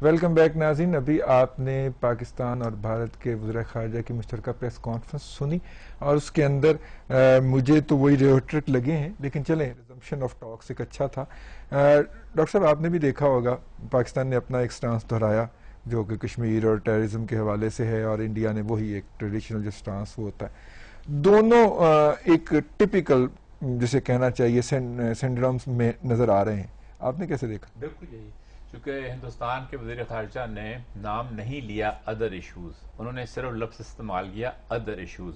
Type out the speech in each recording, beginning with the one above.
Welcome back ناظرین. ابھی آپ نے پاکستان اور بھارت کے وزراء خارجہ کی مشترکہ پریس کانفرنس سنی اور اس کے اندر مجھے تو وہی ریٹرک لگے ہیں، لیکن چلیں ریزمپشن آف ٹاکس ایک اچھا تھا. ڈاکٹر صاحب آپ نے بھی دیکھا ہوگا پاکستان نے اپنا ایک سٹانس دہرایا جو کہ کشمیر اور ٹیررزم کے حوالے سے ہے، اور انڈیا نے وہی ایک ٹریڈیشنل جو سٹانس وہ ہوتا ہے. دونوں ایک ٹپیکل جسے کہنا چاہیے سینڈرومز میں نظر آ رہے ہیں. آپ نے کیسے دیکھا؟ بالکل یہی، چونکہ ہندوستان کے وزیر خارجہ نے نام نہیں لیا ادر ایشوز، انہوں نے صرف لفظ استعمال کیا ادر ایشوز.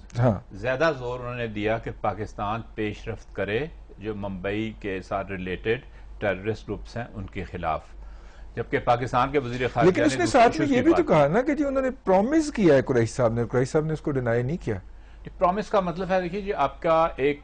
زیادہ زور انہوں نے دیا کہ پاکستان پیش رفت کرے جو ممبئی کے ساتھ ریلیٹڈ ٹیررسٹ گروپس ہیں ان کے خلاف، جبکہ پاکستان کے وزیر خارجہ لیکن اس نے ساتھ میں یہ بھی تو کہا نا کہ جی انہوں نے پرومس کیا ہے قریشی صاحب نے اس کو ڈینائی نہیں کیا. پرومس کا مطلب ہے دیکھیے جی آپ کا ایک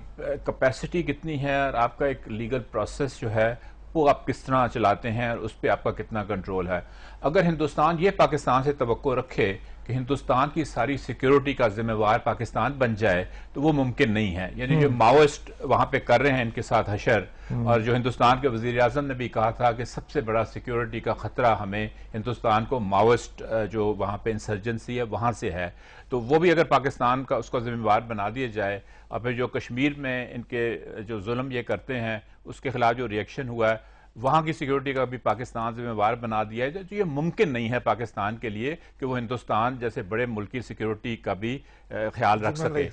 کیپیسٹی کتنی ہے اور آپ کا ایک لیگل پروسیس جو ہے وہ آپ کس طرح چلاتے ہیں اور اس پہ آپ کا کتنا کنٹرول ہے. اگر ہندوستان یہ پاکستان سے توقع رکھے کہ ہندوستان کی ساری سیکیورٹی کا ذمہ وار پاکستان بن جائے تو وہ ممکن نہیں ہے. یعنی جو ماوسٹ وہاں پہ کر رہے ہیں ان کے ساتھ حشر، اور جو ہندوستان کے وزیر اعظم نے بھی کہا تھا کہ سب سے بڑا سیکیورٹی کا خطرہ ہمیں ہندوستان کو ماوسٹ جو وہاں پہ انسرجنسی ہے وہاں سے ہے، تو وہ بھی اگر پاکستان کا اس کا ذمہ وار بنا دیا جائے، اور پھر جو کشمیر میں ان کے جو ظلم یہ کرتے ہیں اس کے خلاف جو ریئیکشن ہوا ہے وہاں کی سیکیورٹی کا بھی پاکستان ذمہ وار بنا دیا ہے، تو یہ ممکن نہیں ہے پاکستان کے لیے کہ وہ ہندوستان جیسے بڑے ملک کی سیکیورٹی کا بھی خیال رکھ سکے.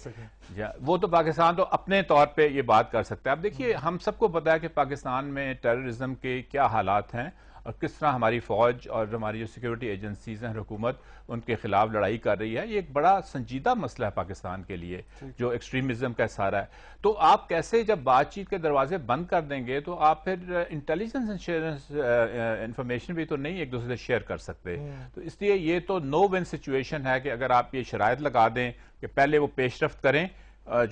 وہ تو پاکستان تو اپنے طور پہ یہ بات کر سکتا ہے. اب دیکھیے ہم سب کو پتا ہے کہ پاکستان میں ٹیررزم کے کیا حالات ہیں اور کس طرح ہماری فوج اور ہماری جو سیکیورٹی ایجنسیز ہیں حکومت ان کے خلاف لڑائی کر رہی ہے. یہ ایک بڑا سنجیدہ مسئلہ ہے پاکستان کے لیے جو ایکسٹریمزم کا سارا ہے. تو آپ کیسے جب بات چیت کے دروازے بند کر دیں گے تو آپ پھر انٹیلیجنس انفارمیشن بھی تو نہیں ایک دوسرے سے شیئر کر سکتے. تو اس لیے یہ تو نو ون سچویشن ہے کہ اگر آپ یہ شرائط لگا دیں کہ پہلے وہ پیش رفت کریں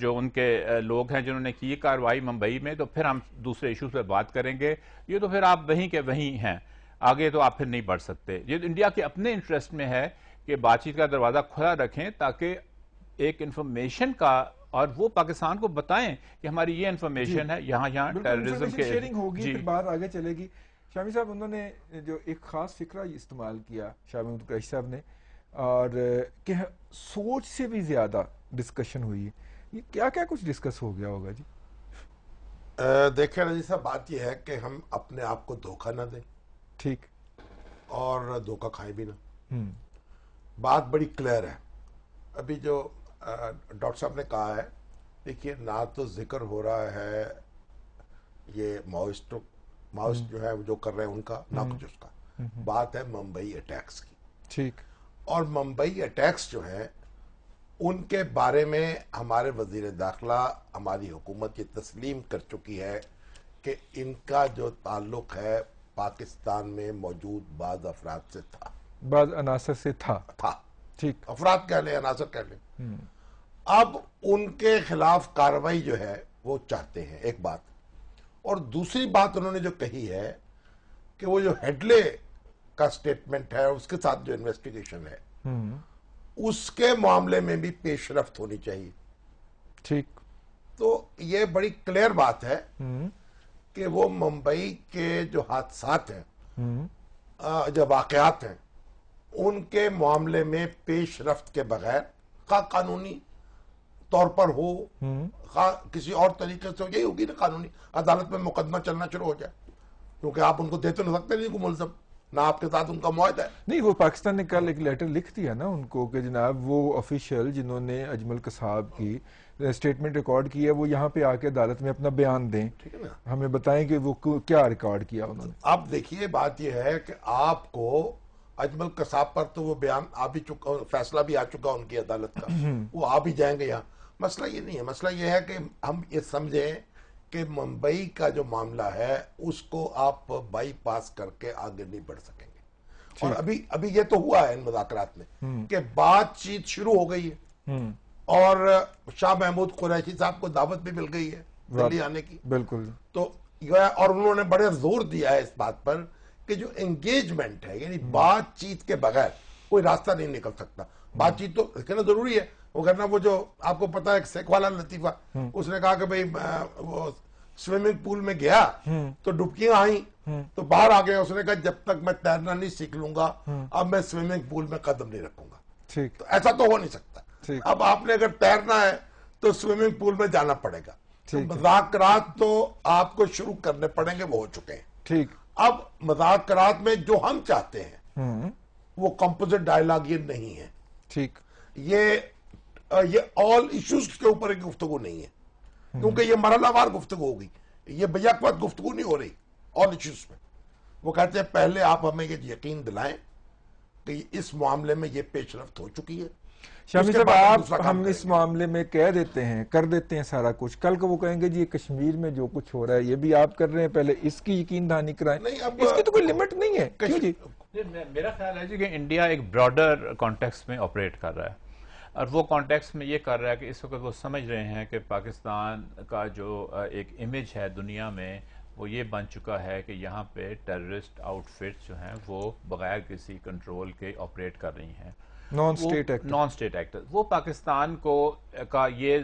جو ان کے لوگ ہیں جنہوں نے کی کارروائی ممبئی میں، تو پھر ہم دوسرے ایشوز پہ بات کریں گے. یہ تو پھر آپ وہیں کے وہیں ہیں، آگے تو آپ پھر نہیں بڑھ سکتے. یہ انڈیا کے اپنے انٹرسٹ میں ہے کہ بات چیت کا دروازہ کھلا رکھیں تاکہ ایک انفارمیشن کا، اور وہ پاکستان کو بتائیں کہ ہماری یہ انفارمیشن ہے یہاں ٹیررزم کے شیئرنگ ہوگی، پھر بات آگے چلے گی. شامی صاحب انہوں نے جو ایک خاص فکرہ استعمال کیا شاہ محمود قریشی صاحب نے، اور کہ سوچ سے بھی زیادہ ڈسکشن ہوئی. یہ کیا کیا کچھ ڈسکس ہو گیا ہوگا جی؟ دیکھیں رضی صاحب، بات یہ ہے کہ ہم اپنے آپ کو دھوکہ نہ دیں، ٹھیک، اور دھوکہ کھائیں بھی نہ. بات بڑی کلیئر ہے. ابھی جو ڈاکٹر صاحب نے کہا ہے، دیکھیے نہ تو ذکر ہو رہا ہے یہ ماوسٹ جو ہے جو کر رہے ہیں ان کا، نہ کچھ اس کا. بات ہے ممبئی اٹیکس کی. ٹھیک. اور ممبئی اٹیکس جو ہیں ان کے بارے میں ہمارے وزیر داخلہ ہماری حکومت یہ تسلیم کر چکی ہے کہ ان کا جو تعلق ہے پاکستان میں موجود بعض افراد سے تھا، بعض عناصر سے تھا. ٹھیک، افراد کہہ لیں، عناصر کہہ لیں. اب ان کے خلاف کارروائی جو ہے وہ چاہتے ہیں، ایک بات. اور دوسری بات انہوں نے جو کہی ہے کہ وہ جو ہیڈلے کا سٹیٹمنٹ ہے اس کے ساتھ جو انویسٹیگیشن ہے اس کے معاملے میں بھی پیش رفت ہونی چاہیے. ٹھیک. تو یہ بڑی کلیئر بات ہے کہ وہ ممبئی کے جو حادثات ہیں، جو واقعات ہیں، ان کے معاملے میں پیش رفت کے بغیر، خواہ قانونی طور پر ہو خواہ کسی اور طریقے سے ہو، یہی ہوگی نا قانونی عدالت میں مقدمہ چلنا شروع ہو جائے، کیونکہ آپ ان کو دیتے نہیں سکتے نہیں کو ملزم، نہ آپ کے ساتھ ان کا معاہدہ ہے. نہیں، وہ پاکستان نے کل ایک لیٹر لکھ دیا نا ان کو کہ جناب وہ آفیشیل جنہوں نے اجمل قصاب کی سٹیٹمنٹ ریکارڈ کی ہے وہ یہاں پہ آ کے عدالت میں اپنا بیان دیں، ہمیں بتائیں کہ وہ کیا ریکارڈ کیا انہوں نے. اب دیکھیے بات یہ ہے کہ آپ کو اجمل قصاب پر تو وہ بیان آ بھی چکا، فیصلہ بھی آ چکا ان کی عدالت کا، وہ آ بھی جائیں گے یہاں. مسئلہ یہ نہیں ہے. مسئلہ یہ ہے کہ ہم یہ سمجھیں کہ ممبئی کا جو معاملہ ہے اس کو آپ بائی پاس کر کے آگے نہیں بڑھ سکیں گے. اور ابھی یہ تو ہوا ہے ان مذاکرات میں کہ بات چیت شروع ہو گئی ہے، اور شاہ محمود قریشی صاحب کو دعوت بھی مل گئی ہے دلی آنے کی. بالکل. تو اور انہوں نے بڑے زور دیا ہے اس بات پر کہ جو انگیجمنٹ ہے، یعنی بات چیت کے بغیر کوئی راستہ نہیں نکل سکتا. بات چیت تو کہنا ضروری ہے، وہ کرنا. وہ جو آپ کو پتا ہے ایک سیک والا لطیفہ، اس نے کہا کہ بھئی وہ سوئمنگ پول میں گیا تو ڈبکیاں آئیں تو باہر آ گیا, اس نے کہا جب تک میں تیرنا نہیں سیکھ لوں گا اب میں سوئمنگ پول میں قدم نہیں رکھوں گا. ٹھیک, تو ایسا تو ہو نہیں سکتا. اب آپ نے اگر تیرنا ہے تو سوئمنگ پول میں جانا پڑے گا. مذاکرات تو آپ کو شروع کرنے پڑیں گے, وہ ہو چکے ہیں. ٹھیک, اب مذاکرات میں جو ہم چاہتے ہیں وہ کمپوزٹ ڈائلاگ یہ نہیں ہے. ٹھیک, یہ آل ایشوز کے اوپر ایک گفتگو نہیں ہے, کیونکہ یہ مرحلہ وار گفتگو ہوگی, یہ بیک وقت گفتگو نہیں ہو رہی آل ایشوز میں. وہ کہتے ہیں پہلے آپ ہمیں یہ یقین دلائیں کہ اس معاملے میں یہ پیش رفت ہو چکی ہے. شامی صاحب, آپ ہم اس معاملے میں کہہ دیتے ہیں, کر دیتے ہیں سارا کچھ, کل کو وہ کہیں گے جی یہ کشمیر میں جو کچھ ہو رہا ہے یہ بھی آپ کر رہے ہیں, پہلے اس کی یقین دہانی کرائیں. اس کی تو کوئی لمٹ نہیں ہے. کیوں جی؟ میرا خیال ہے جی کہ انڈیا ایک براڈر کانٹیکس میں آپریٹ کر رہا ہے, اور وہ کانٹیکس میں یہ کر رہا ہے کہ اس وقت وہ سمجھ رہے ہیں کہ پاکستان کا جو ایک امیج ہے دنیا میں وہ یہ بن چکا ہے کہ یہاں پہ ٹیررسٹ آؤٹ فٹس جو ہیں وہ بغیر کسی کنٹرول کے آپریٹ کر رہی ہیں. نان اسٹیٹ ایکٹر وہ پاکستان کو کا یہ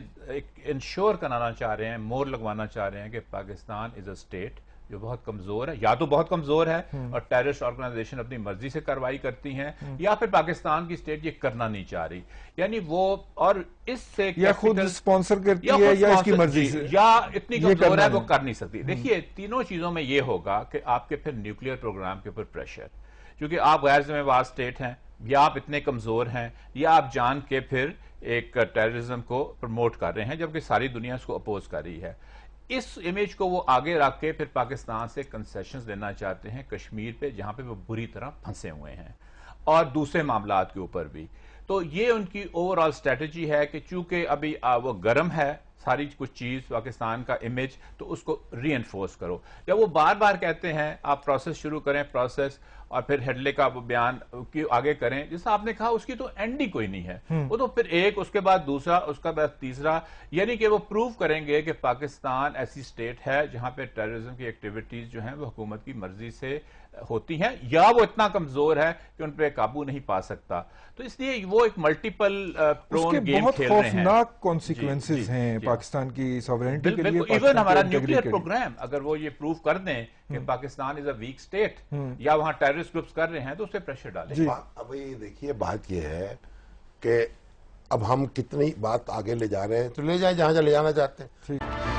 انشور کرانا چاہ رہے ہیں, مور لگوانا چاہ رہے ہیں کہ پاکستان از اے اسٹیٹ جو بہت کمزور ہے, یا تو بہت کمزور ہے اور ٹیررسٹ آرگنائزیشن اپنی مرضی سے کارروائی کرتی ہیں, یا پھر پاکستان کی اسٹیٹ یہ کرنا نہیں چاہ رہی. یعنی وہ اور اس سے یا خود سپانسر کرتی ہے یا اس کی مرضی سے, یا اتنی کمزور ہے وہ کر نہیں سکتی. دیکھیے تینوں چیزوں میں یہ ہوگا کہ آپ کے پھر نیوکلیئر پروگرام کے اوپر پریشر, کیونکہ آپ غیر ذمہ وار اسٹیٹ ہیں, یا آپ اتنے کمزور ہیں, یا آپ جان کے پھر ایک ٹیررزم کو پروموٹ کر رہے ہیں جبکہ ساری دنیا اس کو اپوز کر رہی ہے. اس امیج کو وہ آگے رکھ کے پھر پاکستان سے کنسیشنز لینا چاہتے ہیں کشمیر پہ, جہاں پہ وہ بری طرح پھنسے ہوئے ہیں, اور دوسرے معاملات کے اوپر بھی. تو یہ ان کی اوور آل اسٹریٹجی ہے کہ چونکہ ابھی وہ گرم ہے ساری کچھ چیز پاکستان کا امیج, تو اس کو ری انفورس کرو. جب وہ بار بار کہتے ہیں آپ پروسیس شروع کریں پروسیس, اور پھر ہیڈلے کا بیان کی آگے کریں, جیسا آپ نے کہا اس کی تو اینڈ ہی کوئی نہیں ہے. وہ تو پھر ایک, اس کے بعد دوسرا, اس کے بعد تیسرا, یعنی کہ وہ پروو کریں گے کہ پاکستان ایسی اسٹیٹ ہے جہاں پہ ٹیررزم کی ایکٹیویٹیز جو ہیں وہ حکومت کی مرضی سے ہوتی ہیں, یا وہ اتنا کمزور ہے کہ ان پہ قابو نہیں پا سکتا. تو اس لیے وہ ایک ملٹیپل پرون گیم کھیل رہے ہیں. بہت خوفناک کانسیکوینسز ہیں پاکستان کی سوورنٹی کے لیے. ایون ہمارا نیوکلیئر پروگرام اگر وہ یہ پروو کر دیں کہ پاکستان از اے ویک اسٹیٹ, یا وہاں ٹیررسٹ گروپس کر رہے ہیں, تو اس پہ پریشر ڈالیں. ابھی دیکھیے بات یہ ہے کہ اب ہم کتنی بات آگے لے جا رہے ہیں, تو لے جائیں جہاں جہاں لے جانا چاہتے ہیں.